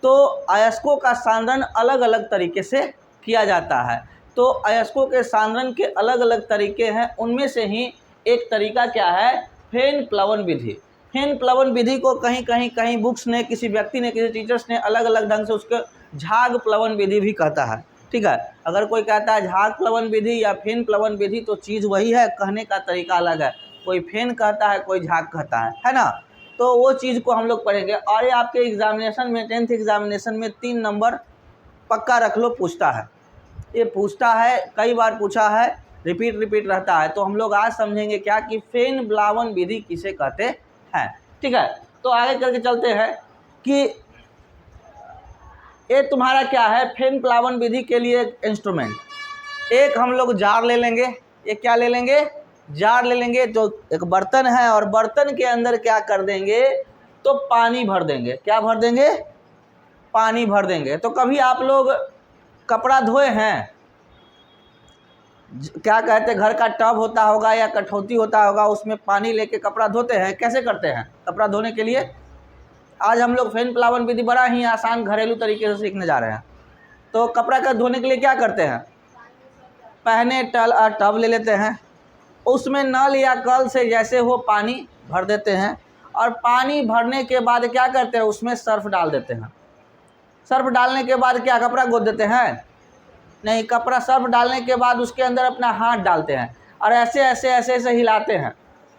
तो अयस्कों का सांद्रण अलग अलग तरीके से किया जाता है। तो अयस्कों के सांद्रण के अलग अलग तरीके हैं, उनमें से ही एक तरीका क्या है, फेन प्लवन विधि। फेन प्लवन विधि को कहीं बुक्स ने, किसी व्यक्ति ने, किसी टीचर्स ने अलग अलग ढंग से उसको झाग प्लवन विधि भी कहता है। ठीक है, अगर कोई कहता है झाग प्लवन विधि या फेन प्लवन विधि तो चीज़ वही है, कहने का तरीका अलग है। कोई फेन कहता है, कोई झाग कहता है ना। तो वो चीज़ को हम लोग पढ़ेंगे। और ये आपके एग्जामिनेशन में, 10th एग्जामिनेशन में 3 नंबर पक्का रख लो, पूछता है, ये पूछता है, कई बार पूछा है, रिपीट रहता है। तो हम लोग आज समझेंगे क्या कि फेन प्लावन विधि किसे कहते हैं। ठीक है, तो आगे करके चलते हैं कि ये तुम्हारा क्या है, फेन प्लावन विधि के लिए इंस्ट्रूमेंट। एक हम लोग जार ले लेंगे, ये क्या ले लेंगे, जार ले लेंगे। तो एक बर्तन है और बर्तन के अंदर क्या कर देंगे, तो पानी भर देंगे। क्या भर देंगे, पानी भर देंगे। तो कभी आप लोग कपड़ा धोए हैं, क्या कहते हैं, घर का टब होता होगा या कठौती होता होगा, उसमें पानी लेके कपड़ा धोते हैं। कैसे करते हैं कपड़ा धोने के लिए? आज हम लोग फेन प्लावन विधि बड़ा ही आसान घरेलू तरीके से सीखने जा रहे हैं। तो कपड़ा का धोने के लिए क्या करते हैं, पहले टब ले लेते हैं, उसमें नल या कल से जैसे हो पानी भर देते हैं, और पानी भरने के बाद क्या करते हैं, उसमें सर्फ डाल देते हैं। सर्फ डालने के बाद क्या कपड़ा गोद देते हैं? नहीं, कपड़ा सर्फ डालने के बाद उसके अंदर अपना हाथ डालते हैं और ऐसे ऐसे ऐसे ऐसे हिलाते हैं।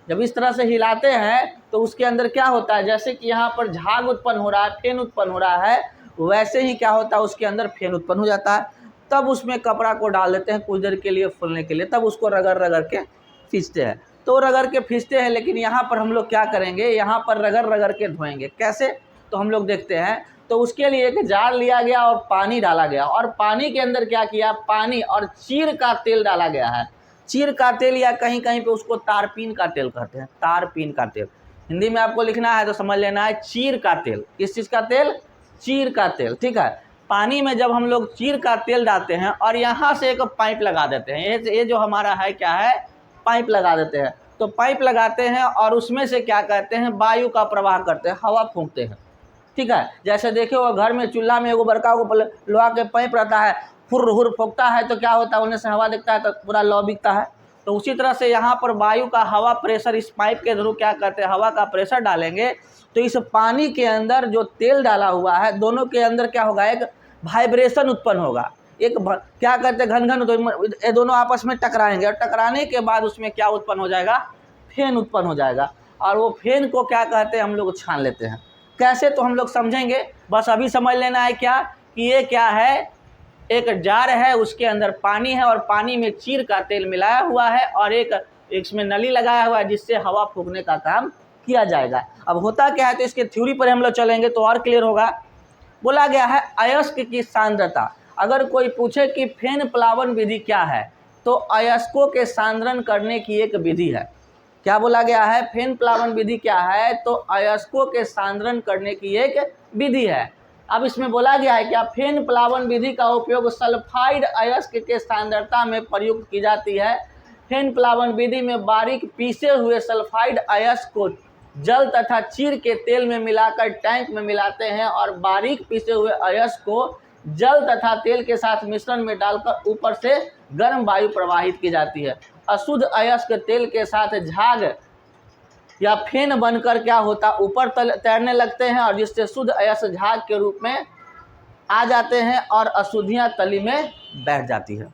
जब इस तरह से हिलाते हैं तो उसके अंदर क्या होता है, जैसे कि यहाँ पर झाग उत्पन्न हो रहा है, फेन उत्पन्न हो रहा है, वैसे ही क्या होता है, उसके अंदर फेन उत्पन्न हो जाता है। तब उसमें कपड़ा को डाल देते हैं कुछ देर के लिए फूलने के लिए, तब उसको रगड़ के खींचते हैं। तो रगड़ के खींचते हैं, लेकिन यहाँ पर हम लोग क्या करेंगे, यहाँ पर रगड़ के धोएंगे। कैसे, तो हम लोग देखते हैं। तो उसके लिए एक जार लिया गया और पानी डाला गया, और पानी के अंदर क्या किया, पानी और चीर का तेल डाला गया है। चीर का तेल या कहीं पे उसको तारपीन का तेल कहते हैं, तारपीन का तेल। हिंदी में आपको लिखना है तो समझ लेना है चीर का तेल। किस चीज़ का तेल, चीर का तेल। ठीक है, पानी में जब हम लोग चीर का तेल डालते हैं और यहाँ से एक पाइप लगा देते हैं, ये जो हमारा है क्या है, पाइप लगा देते हैं। तो पाइप लगाते हैं और उसमें से क्या कहते हैं, वायु का प्रवाह करते हैं, हवा फूंकते हैं। ठीक है, जैसे देखे हो घर में चूल्हा में एगो बड़का को लोहा के पाइप रहता है, हुर फूंकता है तो क्या होता है, उन्हें से हवा दिखता है तो पूरा लौ बिकता है। तो उसी तरह से यहाँ पर वायु का हवा प्रेशर, इस पाइप के थ्रू क्या कहते हैं, हवा का प्रेशर डालेंगे तो इस पानी के अंदर जो तेल डाला हुआ है, दोनों के अंदर क्या होगा, एक वाइब्रेशन उत्पन्न होगा, एक क्या कहते हैं घन तो ये दोनों आपस में टकराएंगे, और टकराने के बाद उसमें क्या उत्पन्न हो जाएगा, फेन उत्पन्न हो जाएगा। और वो फेन को क्या कहते हैं, हम लोग छान लेते हैं। कैसे, तो हम लोग समझेंगे, बस अभी समझ लेना है क्या कि ये क्या है, एक जार है, उसके अंदर पानी है और पानी में चीर का तेल मिलाया हुआ है, और एक इसमें नली लगाया हुआ है जिससे हवा फूंकने का काम किया जाएगा। अब होता क्या है, तो इसके थ्योरी पर हम लोग चलेंगे तो और क्लियर होगा। बोला गया है अयस्क की सांद्रता। अगर कोई पूछे कि फेन प्लावन विधि क्या है, तो अयस्कों के सांद्रण करने की एक विधि है। क्या बोला गया है, फेन प्लावन विधि क्या है, तो अयस्कों के सांद्रण करने की एक विधि है। अब इसमें बोला गया है क्या, फेन प्लावन विधि का उपयोग सल्फाइड अयस्क के सांद्रता में प्रयुक्त की जाती है। फेन प्लावन विधि में बारीक पीसे हुए सल्फाइड अयस्क को जल तथा चीर के तेल में मिलाकर टैंक में मिलाते हैं, और बारीक पीसे हुए अयस्क को जल तथा तेल के साथ मिश्रण में डालकर ऊपर से गर्म वायु प्रवाहित की जाती है। अशुद्ध अयस्क तेल के साथ झाग या फेन बनकर क्या होता, ऊपर तैरने लगते हैं, और जिससे शुद्ध अयस्क झाग के रूप में आ जाते हैं और अशुद्धियां तली में बैठ जाती है।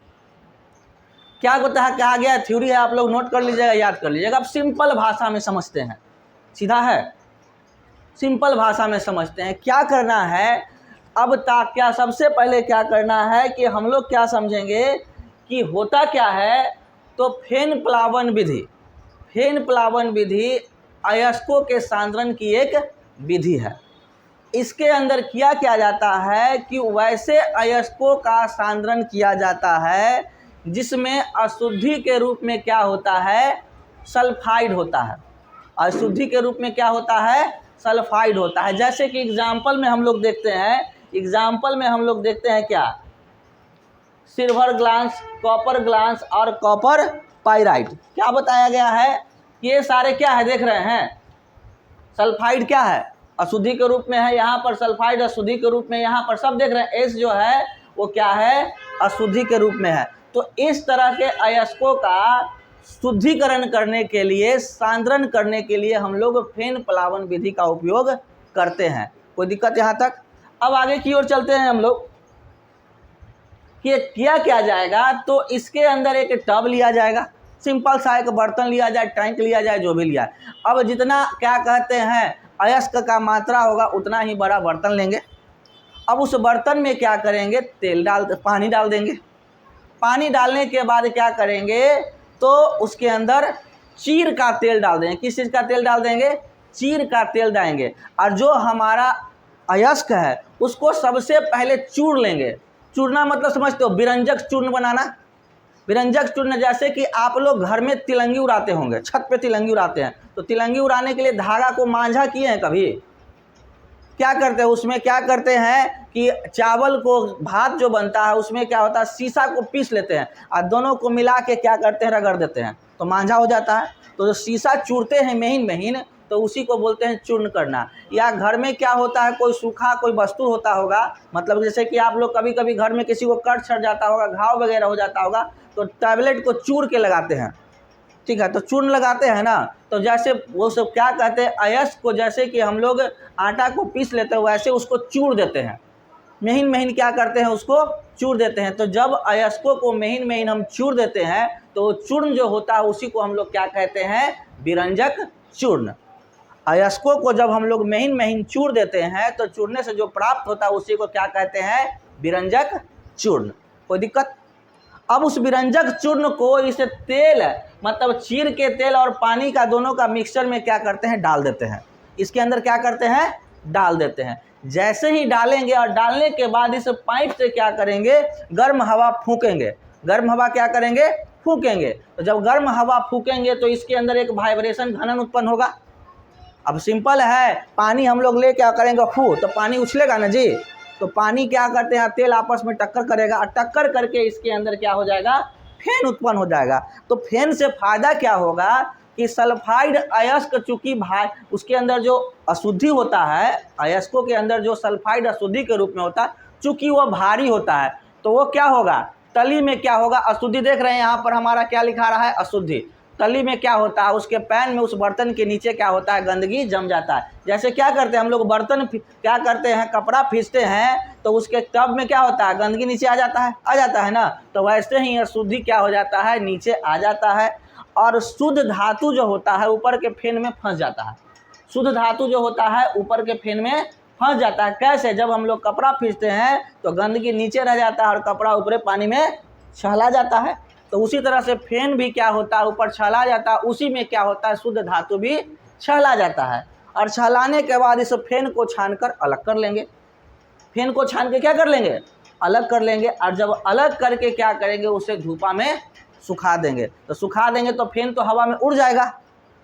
क्या होता है, कहा गया थ्योरी है, आप लोग नोट कर लीजिएगा, याद कर लीजिएगा। अब सिंपल भाषा में समझते हैं, सीधा है, सिंपल भाषा में समझते हैं। क्या करना है, अब तक क्या सबसे पहले क्या करना है कि हम लोग क्या समझेंगे कि होता क्या है, तो फेन प्लावन विधि, फेन प्लावन विधि अयस्कों के सांद्रण की एक विधि है। इसके अंदर क्या जाता है कि वैसे अयस्कों का सांद्रण किया जाता है जिसमें अशुद्धि के रूप में क्या होता है, सल्फाइड होता है। अशुद्धि के रूप में क्या होता है, सल्फाइड होता है। जैसे कि एग्जाम्पल में हम लोग देखते हैं, क्या, सिल्वर ग्लास, कॉपर ग्लास और कॉपर पाइराइट। क्या बताया गया है, ये सारे क्या है, देख रहे हैं, सल्फाइड क्या है, अशुद्धि के रूप में है, यहाँ पर सल्फाइड अशुद्धि के रूप में, यहाँ पर सब देख रहे हैं एस जो है वो क्या है, अशुद्धि के रूप में है। तो इस तरह के अयस्कों का शुद्धिकरण करने के लिए, सांद्रण करने के लिए हम लोग फेन प्लावन विधि का उपयोग करते हैं। कोई दिक्कत यहाँ तक? अब आगे की ओर चलते हैं हम लोग कि किया क्या जाएगा। तो इसके अंदर एक टब लिया जाएगा, सिंपल सा एक बर्तन लिया जाए, टैंक लिया जाए, जो भी लिया है। अब जितना क्या कहते हैं अयस्क का मात्रा होगा उतना ही बड़ा बर्तन लेंगे। अब उस बर्तन में क्या करेंगे, पानी डाल देंगे। पानी डालने के बाद क्या करेंगे, तो उसके अंदर चीर का तेल डाल देंगे। किस चीज़ का तेल डाल देंगे? चीर का तेल डालेंगे। और जो हमारा अयस्क है उसको सबसे पहले चूर लेंगे। चूरना मतलब समझते हो, विरंजक चूर्ण बनाना। विरंजक चूर्ण जैसे कि आप लोग घर में तिलंगी उड़ाते होंगे, छत पे तिलंगी उड़ाते हैं, तो तिलंगी उड़ाने के लिए धागा को मांझा किए हैं कभी? क्या करते हैं उसमें, क्या करते हैं कि चावल को, भात जो बनता है उसमें क्या होता है, शीशा को पीस लेते हैं और दोनों को मिला के क्या करते हैं, रगड़ देते हैं, तो मांझा हो जाता है। तो जो शीशा चूरते हैं महीन महीन, तो उसी को बोलते हैं चूर्ण करना। या घर में क्या होता है, कोई सूखा कोई वस्तु होता होगा, मतलब जैसे कि आप लोग कभी कभी घर में किसी को कट छट जाता होगा, घाव वगैरह हो जाता होगा, तो टैबलेट को चूर के लगाते हैं, ठीक है, तो चूर्ण लगाते हैं ना। तो जैसे वो सब क्या कहते हैं, अयस्क को जैसे कि हम लोग आटा को पीस लेते हैं वैसे उसको चूर देते हैं, महीन महीन क्या करते हैं, उसको चूर देते हैं। तो जब अयस्कों को महीन महीन हम चूर देते हैं तो चूर्ण जो होता है उसी को हम लोग क्या कहते हैं, विरंजक चूर्ण। अयस्कों को जब हम लोग महीन महीन चूर देते हैं तो चूरने से जो प्राप्त होता है उसी को क्या कहते हैं, विरंजक चूर्ण। कोई दिक्कत? अब उस विरंजक चूर्ण को इस तेल, मतलब चीर के तेल और पानी का दोनों का मिक्सचर में क्या करते हैं, डाल देते हैं। इसके अंदर क्या करते हैं, डाल देते हैं। जैसे ही डालेंगे और डालने के बाद इस पाइप से क्या करेंगे, गर्म हवा फूकेंगे। गर्म हवा क्या करेंगे, फूकेंगे। तो जब गर्म हवा फूकेंगे तो इसके अंदर एक वाइब्रेशन, घनन उत्पन्न होगा। अब सिंपल है, पानी हम लोग ले क्या करेंगे, फू, तो पानी उछलेगा ना जी। तो पानी क्या करते हैं, तेल आपस में टक्कर करेगा और टक्कर करके इसके अंदर क्या हो जाएगा, फेन उत्पन्न हो जाएगा। तो फेन से फायदा क्या होगा कि सल्फाइड अयस्क, चूंकि भाई उसके अंदर जो अशुद्धि होता है, अयस्कों के अंदर जो सल्फाइड अशुद्धि के रूप में होता है, चूंकि वो भारी होता है, तो वो क्या होगा, तली में क्या होगा, अशुद्धि। देख रहे हैं यहाँ पर हमारा क्या लिखा रहा है, अशुद्धि। तली में क्या होता है, उसके पैन में, उस बर्तन के नीचे क्या होता है, गंदगी जम जाता है। जैसे क्या करते हैं हम लोग, बर्तन क्या करते हैं, कपड़ा खींचते हैं तो उसके टब में क्या होता है, गंदगी नीचे आ जाता है ना। तो वैसे ही अशुद्धि क्या हो जाता है, नीचे आ जाता है। और शुद्ध धातु जो होता है ऊपर के फेन में फंस जाता है। शुद्ध धातु जो होता है ऊपर के फेन में फंस जाता है। कैसे? जब हम लोग कपड़ा खींचते हैं तो गंदगी नीचे रह जाता है और कपड़ा ऊपर पानी में छला जाता है। तो उसी तरह से फेन भी क्या होता है, ऊपर छला जाता है, उसी में क्या होता है, शुद्ध धातु भी छला जाता है। और छलाने के बाद इस फेन को छानकर अलग कर लेंगे। फेन को छान के क्या कर लेंगे, अलग कर लेंगे। और जब अलग करके क्या करेंगे, उसे धूपा में सुखा देंगे। तो सुखा देंगे तो फेन तो हवा में उड़ जाएगा,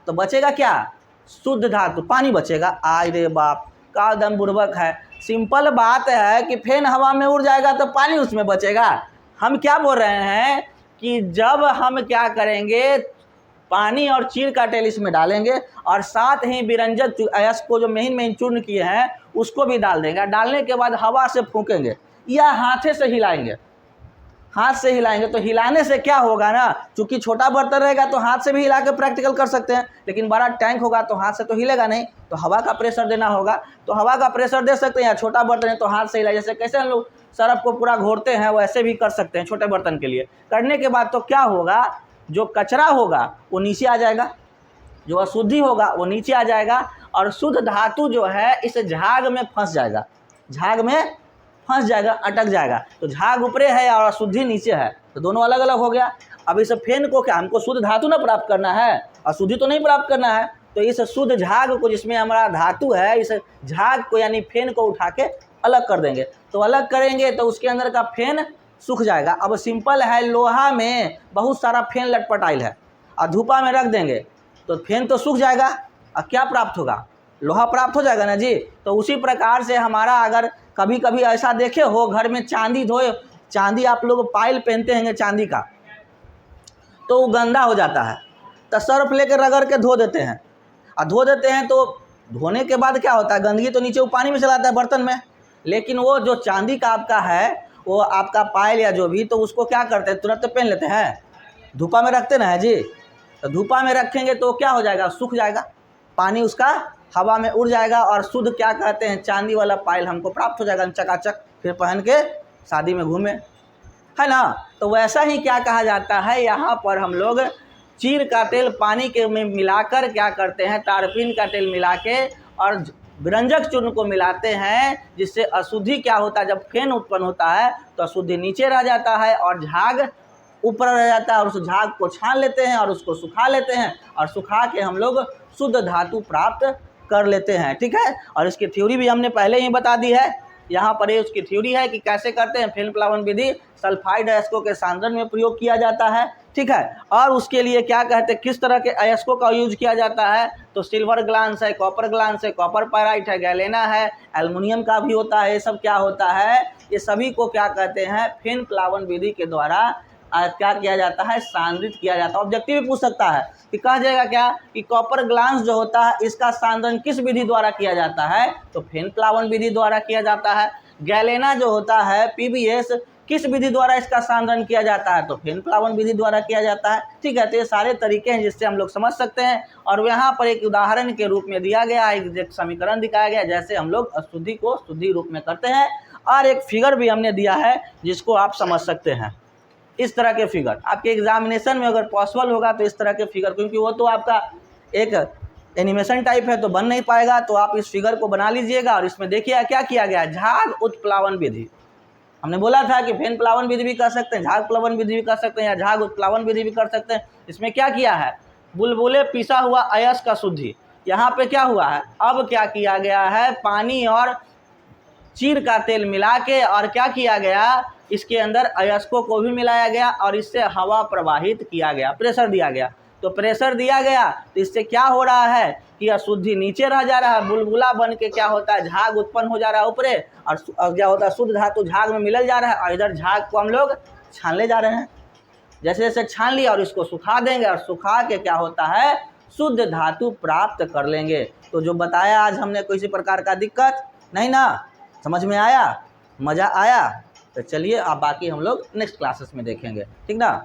तो बचेगा क्या, शुद्ध धातु, पानी बचेगा। आय रे बाप, का दम बुड़बक है। सिंपल बात है कि फेन हवा में उड़ जाएगा तो पानी उसमें बचेगा। हम क्या बोल रहे हैं कि जब हम क्या करेंगे, पानी और चीर का तेल इसमें डालेंगे और साथ ही विरंजक अयस्क को जो महीन महीन चूर्ण किए हैं उसको भी डाल देंगे। डालने के बाद हवा से फूकेंगे या हाथे से हिलाएंगे। हाथ से हिलाएंगे तो हिलाने से क्या होगा ना, चूंकि छोटा बर्तन रहेगा तो हाथ से भी हिला के प्रैक्टिकल कर सकते हैं, लेकिन बड़ा टैंक होगा तो हाथ से तो हिलेगा नहीं, तो हवा का प्रेशर देना होगा। तो हवा का प्रेशर दे सकते हैं, या छोटा बर्तन है तो हाथ से हिला, जैसे कैसे हम लोग सरफ को पूरा घोरते हैं वैसे भी कर सकते हैं छोटे बर्तन के लिए। करने के बाद तो क्या होगा, जो कचरा होगा वो नीचे आ जाएगा, जो अशुद्धि होगा वो नीचे आ जाएगा, और शुद्ध धातु जो है इस झाग में फंस जाएगा, झाग में फंस जाएगा, अटक जाएगा। तो झाग ऊपरे है और अशुद्धि नीचे है, तो दोनों अलग अलग हो गया। अब इस फेन को क्या, हमको शुद्ध धातु ना प्राप्त करना है, अशुद्धि तो नहीं प्राप्त करना है। तो इस शुद्ध झाग को, जिसमें हमारा धातु है, इस झाग को यानी फेन को उठा के अलग कर देंगे। तो अलग करेंगे तो उसके अंदर का फेन सूख जाएगा। अब सिंपल है, लोहा में बहुत सारा फेन लटपटाइल है और धूपा में रख देंगे तो फेन तो सूख जाएगा और क्या प्राप्त होगा, लोहा प्राप्त हो जाएगा ना जी। तो उसी प्रकार से हमारा, अगर कभी कभी ऐसा देखे हो घर में चांदी धोए, चांदी आप लोग पायल पहनते हैं चांदी का, तो वो गंदा हो जाता है, तो सर्फ लेकर रगड़ के धो देते हैं, और धो देते हैं तो धोने के बाद क्या होता है, गंदगी तो नीचे वो पानी में चला जाता है बर्तन में, लेकिन वो जो चांदी का आपका है वो आपका पायल या जो भी, तो उसको क्या करते हैं, तुरंत पहन लेते हैं, धूपा में रखते ना है जी। तो धूपा में रखेंगे तो क्या हो जाएगा, सूख जाएगा, पानी उसका हवा में उड़ जाएगा और शुद्ध क्या कहते हैं चांदी वाला पायल हमको प्राप्त हो जाएगा चकाचक, फिर पहन के शादी में घूमे, है ना। तो वैसा ही क्या कहा जाता है, यहाँ पर हम लोग चीर का तेल पानी के में मिलाकर क्या करते हैं, तारपीन का तेल मिला के और विरंजक चूर्ण को मिलाते हैं, जिससे अशुद्धि क्या होता है, जब फेन उत्पन्न होता है तो अशुद्धि नीचे रह जाता है और झाग ऊपर रह जाता है, और उस झाग को छान लेते हैं और उसको सुखा लेते हैं, और सुखा के हम लोग शुद्ध धातु प्राप्त कर लेते हैं, ठीक है। और इसकी थ्योरी भी हमने पहले ही बता दी है, यहाँ पर ये उसकी थ्योरी है कि कैसे करते हैं। फिल्म प्लावन विधि सल्फाइड अयस्कों के सांद्रण में प्रयोग किया जाता है, ठीक है। और उसके लिए क्या कहते हैं, किस तरह के अयस्कों का यूज किया जाता है, तो सिल्वर ग्लांस है, कॉपर ग्लांस है, कॉपर पायराइट है, गैलेना है, एल्युमिनियम का भी होता है। ये सब क्या होता है, ये सभी को क्या कहते हैं, फिल्म प्लावन विधि के द्वारा क्या किया जाता है, सांद्रित किया जाता है। ऑब्जेक्टिव भी पूछ सकता है कि कहा जाएगा क्या कि कॉपर ग्लांस जो होता है इसका सांद्रण किस विधि द्वारा किया जाता है, तो फिल्म प्लावन विधि द्वारा किया जाता है। गैलेना जो होता है PBS किस विधि द्वारा इसका सांद्रण किया जाता है, तो फिल्म प्लावन विधि द्वारा किया जाता है, ठीक है। तो ये सारे तरीके हैं जिससे हम लोग समझ सकते हैं। और यहाँ पर एक उदाहरण के रूप में दिया गया, एक समीकरण दिखाया गया जैसे हम लोग अशुद्धि को शुद्धि रूप में करते हैं, और एक फिगर भी हमने दिया है जिसको आप समझ सकते हैं। इस तरह के फिगर आपके एग्जामिनेशन में अगर पॉसिबल होगा तो इस तरह के फिगर, क्योंकि वो तो आपका एक एनिमेशन टाइप है तो बन नहीं पाएगा, तो आप इस फिगर को बना लीजिएगा। और इसमें देखिए क्या किया गया, झाग उत्प्लावन विधि। हमने बोला था कि फेन प्लावन विधि भी कर सकते हैं, झाग प्लावन विधि भी कर सकते हैं, या झाग उत्प्लावन विधि भी कर सकते हैं। इसमें क्या किया है, बुलबुले पिसा हुआ अयस का शुद्धि। यहाँ पे क्या हुआ है, अब क्या किया गया है, पानी और चीर का तेल मिला के और क्या किया गया, इसके अंदर अयस्कों को भी मिलाया गया और इससे हवा प्रवाहित किया गया, प्रेशर दिया गया। तो प्रेशर दिया गया तो इससे क्या हो रहा है कि अशुद्धि नीचे रह जा रहा है, बुलबुला बन के क्या होता है, झाग उत्पन्न हो जा रहा है ऊपरे, और क्या होता है, शुद्ध धातु झाग में मिलल जा रहा है, और इधर झाग को हम लोग छानले जा रहे हैं। जैसे जैसे छान लिया और इसको सुखा देंगे, और सुखा के क्या होता है, शुद्ध धातु प्राप्त कर लेंगे। तो जो बताया आज हमने, किसी प्रकार का दिक्कत नहीं ना, समझ में आया, मज़ा आया। तो चलिए अब बाकी हम लोग नेक्स्ट क्लासेस में देखेंगे, ठीक ना।